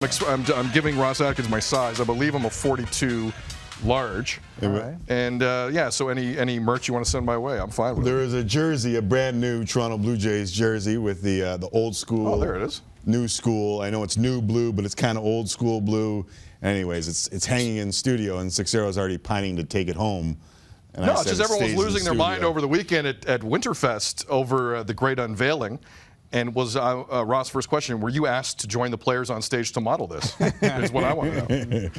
I'm giving Ross Atkins my size. I believe I'm a 42 large. Right. And so any merch you want to send my way, I'm fine with it. There is a jersey, a brand new Toronto Blue Jays jersey with the old school. Oh, there it is. New school. I know it's new blue, but it's kind of old school blue. Anyways, it's hanging in studio, and Sixero's already pining to take it home. And no, it's just everyone was losing their mind over the weekend at Winterfest over the great unveiling. And was Ross' first question, were you asked to join the players on stage to model this? Is what I want to know.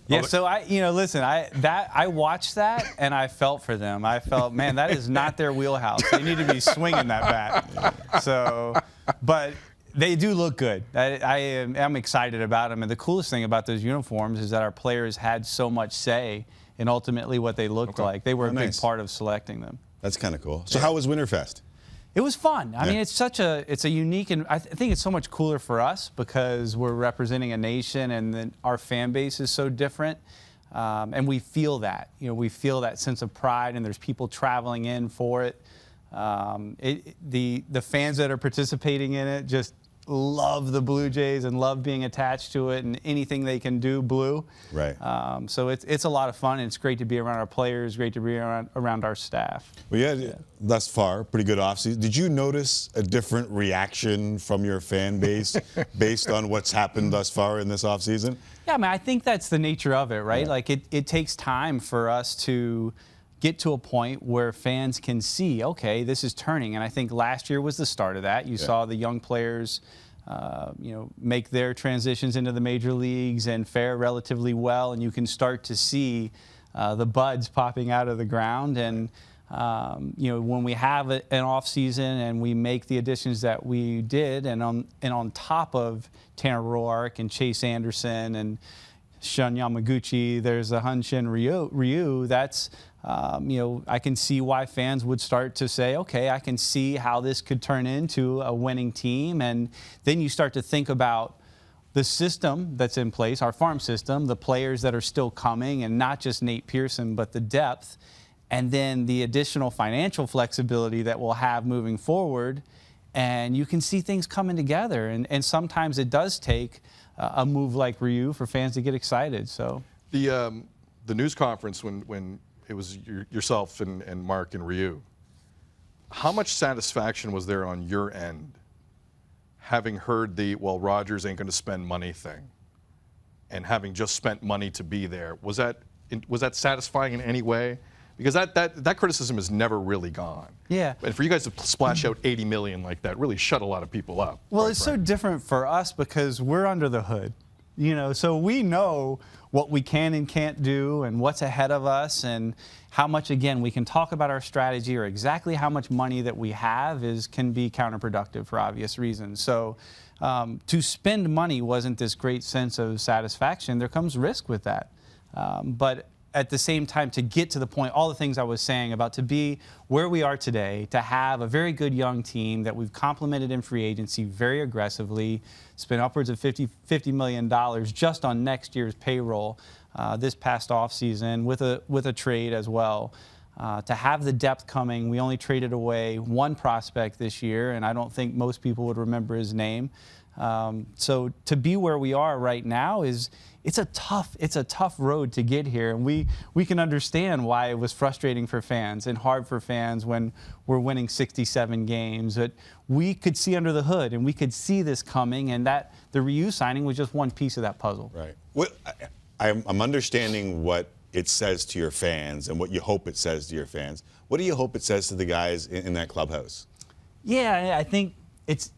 Yeah, so I watched that and I felt for them. I felt, man, that is not their wheelhouse. They need to be swinging that bat. So, but they do look good. I am excited about them. And the coolest thing about those uniforms is that our players had so much say in ultimately what they looked like. They were a big part of selecting them. That's kind of cool. So how was Winterfest? It was fun. I mean, it's a unique, and I think it's so much cooler for us because we're representing a nation, and then our fan base is so different, and we feel that. You know, we feel that sense of pride, and there's people traveling in for it. The fans that are participating in it just love the Blue Jays and love being attached to it, and anything they can do blue. Right. So it's a lot of fun, and it's great to be around our players, great to be around our staff. Well, yeah, thus far, pretty good offseason. Did you notice a different reaction from your fan base based on what's happened thus far in this offseason? Yeah, I mean, I think that's the nature of it, right? Yeah. Like it takes time for us to get to a point where fans can see, okay, this is turning. And I think last year was the start of that. You saw the young players, make their transitions into the major leagues and fare relatively well, and you can start to see the buds popping out of the ground. And when we have an off season and we make the additions that we did, and on top of Tanner Roark and Chase Anderson and Shun Yamaguchi, there's a Hanshin Ryu. That's I can see why fans would start to say, okay, I can see how this could turn into a winning team. And then you start to think about the system that's in place, our farm system, the players that are still coming, and not just Nate Pearson, but the depth, and then the additional financial flexibility that we'll have moving forward. And you can see things coming together. And sometimes it does take a move like Ryu for fans to get excited. So the news conference when it was yourself and Mark and Ryu, how much satisfaction was there on your end having heard Rogers ain't going to spend money thing, and having just spent money to be there? Was that satisfying in any way? Because that criticism has never really gone. Yeah. And for you guys to splash out $80 million like that really shut a lot of people up. Well, it's so different for us because we're under the hood. So we know what we can and can't do and what's ahead of us, and how much, again, we can talk about our strategy, or exactly how much money that we have can be counterproductive for obvious reasons. So to spend money wasn't this great sense of satisfaction. There comes risk with that. But at the same time, to get to the point, all the things I was saying about to be where we are today, to have a very good young team that we've complemented in free agency very aggressively, spent upwards of $50 million just on next year's payroll this past offseason with a trade as well. To have the depth coming, we only traded away one prospect this year, and I don't think most people would remember his name. So to be where we are right now it's a tough road to get here, and we can understand why it was frustrating for fans and hard for fans when we're winning 67 games. But we could see under the hood, and we could see this coming, and that the Ryu signing was just one piece of that puzzle. Right. Well, I'm understanding what it says to your fans and what you hope it says to your fans. What do you hope it says to the guys in that clubhouse? Yeah, I think it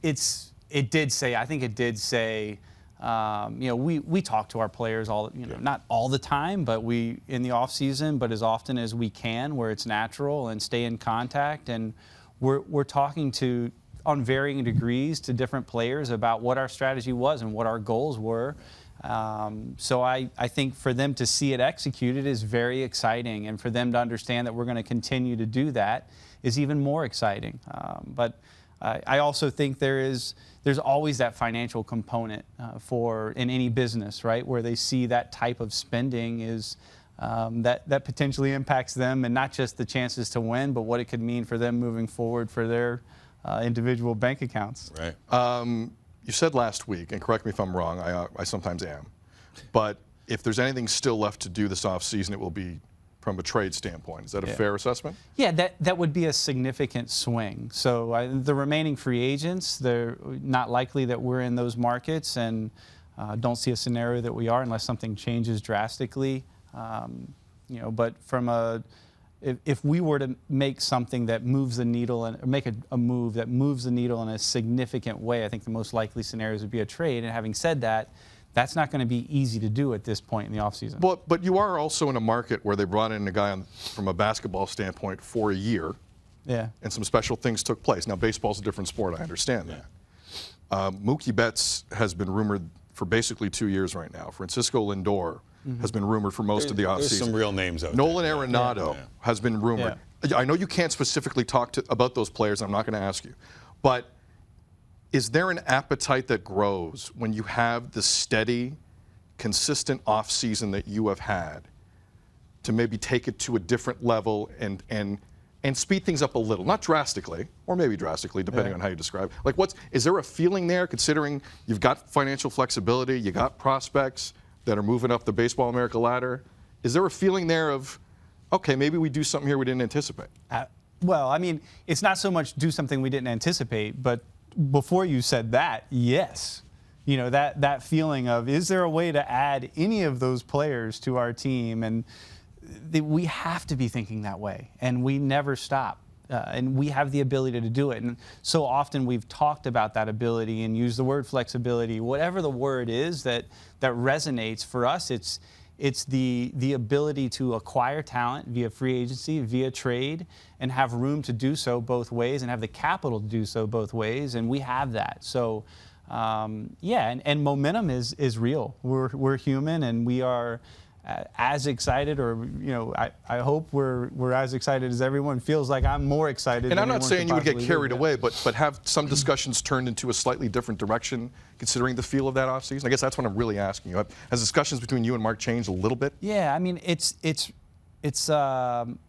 did say. We talk to our players not all the time, but in the off season, but as often as we can, where it's natural, and stay in contact. And we're talking on varying degrees to different players about what our strategy was and what our goals were. So I think for them to see it executed is very exciting, and for them to understand that we're going to continue to do that is even more exciting. But I also think there's always that financial component in any business, right, where they see that type of spending is that potentially impacts them, and not just the chances to win, but what it could mean for them moving forward for their individual bank accounts. Right. You said last week, and correct me if I'm wrong, I sometimes am, but if there's anything still left to do this offseason, it will be from a trade standpoint. Is that a fair assessment? Yeah, that would be a significant swing. So the remaining free agents, they're not likely that we're in those markets, and don't see a scenario that we are unless something changes drastically. But from if we were to make something that moves the needle and make a move that moves the needle in a significant way, I think the most likely scenarios would be a trade. And having said that, that's not going to be easy to do at this point in the offseason. But you are also in a market where they brought in a guy from a basketball standpoint for a year. Yeah. And some special things took place. Now, baseball's a different sport. I understand that. Mookie Betts has been rumored for basically 2 years right now. Francisco Lindor has been rumored for most of the offseason. There's some real names out Nolan there. Arenado has been rumored. I know you can't specifically talk about those players. I'm not going to ask you. But is there an appetite that grows when you have the steady, consistent offseason that you have had to maybe take it to a different level and speed things up a little? Not drastically, or maybe drastically, depending on how you describe it. Like, is there a feeling there, considering you've got financial flexibility, you got prospects that are moving up the Baseball America ladder? Is there a feeling there of, okay, maybe we do something here we didn't anticipate? Well, I mean, it's not so much do something we didn't anticipate, but before you said that, yes. That feeling of, is there a way to add any of those players to our team? And we have to be thinking that way, and we never stop. And we have the ability to do it. And so often we've talked about that ability and used the word flexibility. Whatever the word is that resonates for us, it's the ability to acquire talent via free agency, via trade, and have room to do so both ways and have the capital to do so both ways. And we have that. So, and momentum is real. We're human, and we are as excited, or I hope we're as excited as everyone feels like. I'm more excited. And I'm not saying you would get carried be. away, but have some discussions turned into a slightly different direction, considering the feel of that offseason? I guess that's what I'm really asking you. Has discussions between you and Mark changed a little bit? Yeah, I mean, it's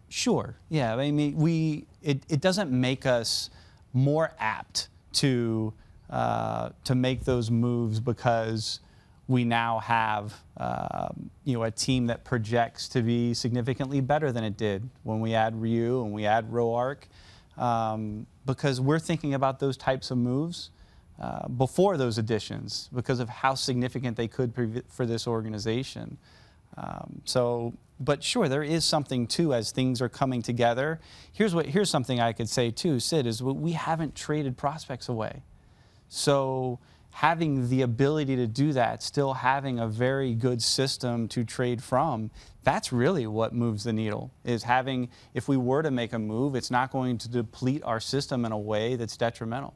sure. Yeah, I mean, it doesn't make us more apt to make those moves because we now have a team that projects to be significantly better than it did when we add Ryu and we add Roark, because we're thinking about those types of moves before those additions because of how significant they could be for this organization. But sure, there is something too as things are coming together. Here's something I could say too, Sid, is we haven't traded prospects away. So having the ability to do that, still having a very good system to trade from, that's really what moves the needle, is having, if we were to make a move, it's not going to deplete our system in a way that's detrimental.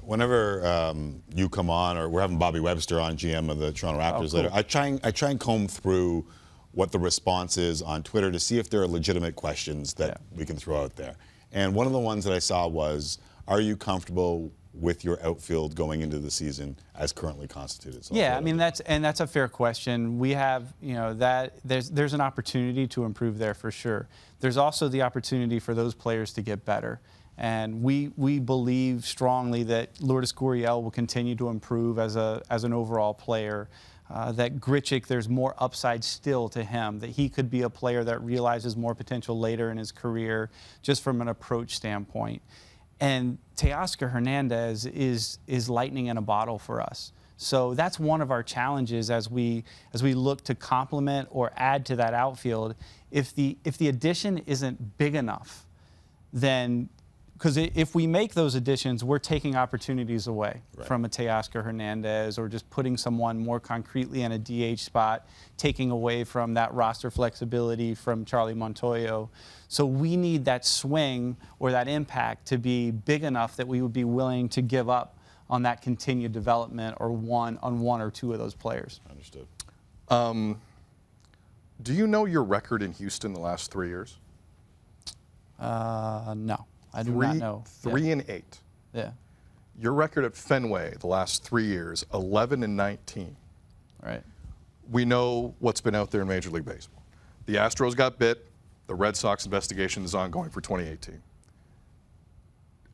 Whenever you come on, or we're having Bobby Webster on, GM of the Toronto Raptors, later, I try and comb through what the response is on Twitter to see if there are legitimate questions that we can throw out there. And one of the ones that I saw was, are you comfortable with your outfield going into the season as currently constituted? So yeah, I mean, that's a fair question. We have, that there's an opportunity to improve there for sure. There's also the opportunity for those players to get better. And we believe strongly that Lourdes Gurriel will continue to improve as an overall player. That Grichuk, there's more upside still to him, that he could be a player that realizes more potential later in his career, just from an approach standpoint. And Teoscar Hernandez is lightning in a bottle for us. So that's one of our challenges as we look to complement or add to that outfield. If the addition isn't big enough, then, because if we make those additions, we're taking opportunities away from a Teoscar Hernandez, or just putting someone more concretely in a DH spot, taking away from that roster flexibility from Charlie Montoyo. So we need that swing or that impact to be big enough that we would be willing to give up on that continued development or one or two of those players. Understood. Do you know your record in Houston the last 3 years? No. I do not know. 3-8. Yeah. Your record at Fenway the last 3 years, 11-19. Right. We know what's been out there in Major League Baseball. The Astros got bit. The Red Sox investigation is ongoing for 2018.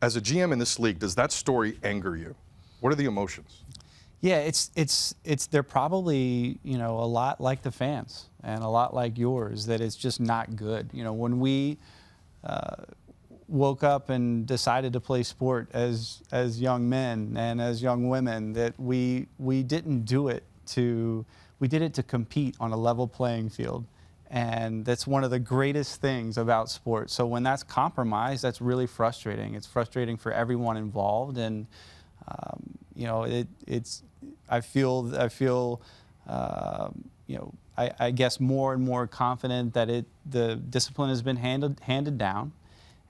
As a GM in this league, does that story anger you? What are the emotions? Yeah, it's they're probably, you know, a lot like the fans and a lot like yours, that it's just not good. You know, when we woke up and decided to play sport as young men and as young women, that we didn't do it we did it to compete on a level playing field. And that's one of the greatest things about sports. So when that's compromised, that's really frustrating. It's frustrating for everyone involved, and you know, I feel you know, I guess more and more confident that the discipline has been handed down,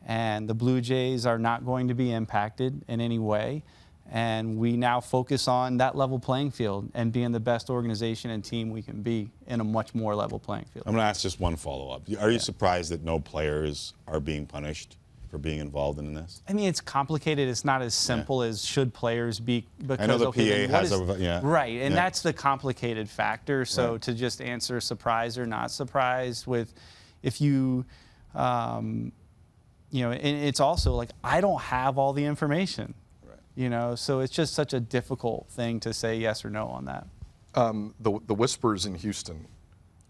and the Blue Jays are not going to be impacted in any way. And we now focus on that level playing field and being the best organization and team we can be in a much more level playing field. I'm going to ask just one follow-up. Are you surprised that no players are being punished for being involved in this? I mean, it's complicated. It's not as simple as should players be. Because, I know the okay, PA has a, right, and yeah. that's the complicated factor. So Right. to just answer surprised or not surprised with, if you, you know, and it's also like, I don't have all the information. You know, so it's just such a difficult thing to say yes or no on that. The whispers in Houston,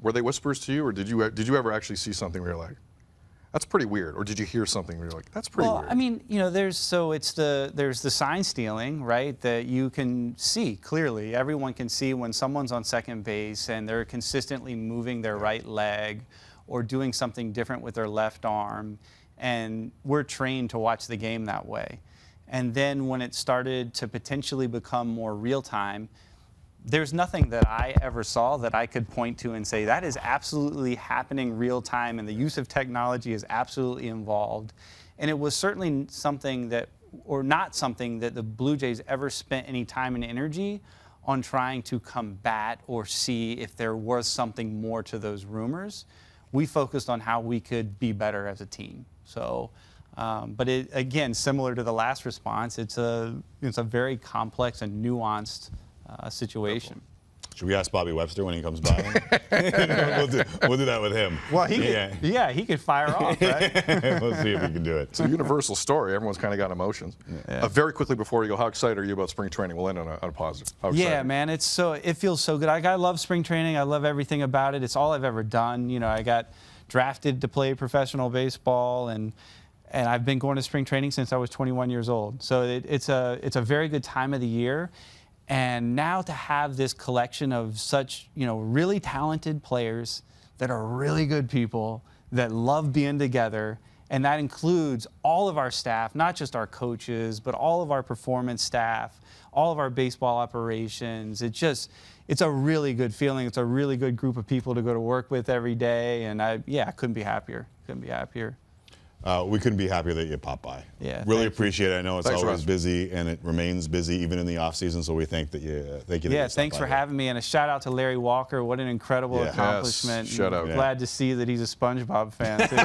were they whispers to you, or did you ever actually see something where you're like, that's pretty weird, or did you hear something where you're like, that's pretty weird? I mean, you know, there's the sign stealing, right? That you can see clearly. Everyone can see when someone's on second base and they're consistently moving their right leg or doing something different with their left arm, and we're trained to watch the game that way. And then when it started to potentially become more real time, there's nothing that I ever saw that I could point to and say that is absolutely happening real time, and the use of technology is absolutely involved. And it was certainly something that, or not something that the Blue Jays ever spent any time and energy on trying to combat or see if there was something more to those rumors. We focused on how we could be better as a team. So. But it, again, similar to the last response, it's a very complex and nuanced situation. Should we ask Bobby Webster when he comes by? we'll do that with him. Well, he could fire off, right? We'll see if he can do it. It's a universal story. Everyone's kind of got emotions. Yeah. Very quickly before you go, how excited are you about spring training? We'll end on a positive. How excited? Yeah, man, it feels so good. I love spring training. I love everything about it. It's all I've ever done. You know, I got drafted to play professional baseball, and I've been going to spring training since I was 21 years old. So it's a very good time of the year. And now to have this collection of such, you know, really talented players that are really good people that love being together, and that includes all of our staff, not just our coaches, but all of our performance staff, all of our baseball operations. It's a really good feeling. It's a really good group of people to go to work with every day. And I couldn't be happier. Couldn't be happier. We couldn't be happier that you popped by. Yeah, really appreciate it. I know it's Thanks, always Russ. busy, and it remains busy even in the off season. So we thank you. That you Yeah, stopped thanks by for here. having me, and a shout out to Larry Walker. What an incredible Yeah. accomplishment. Yes, shout out. Glad to see that he's a SpongeBob fan too.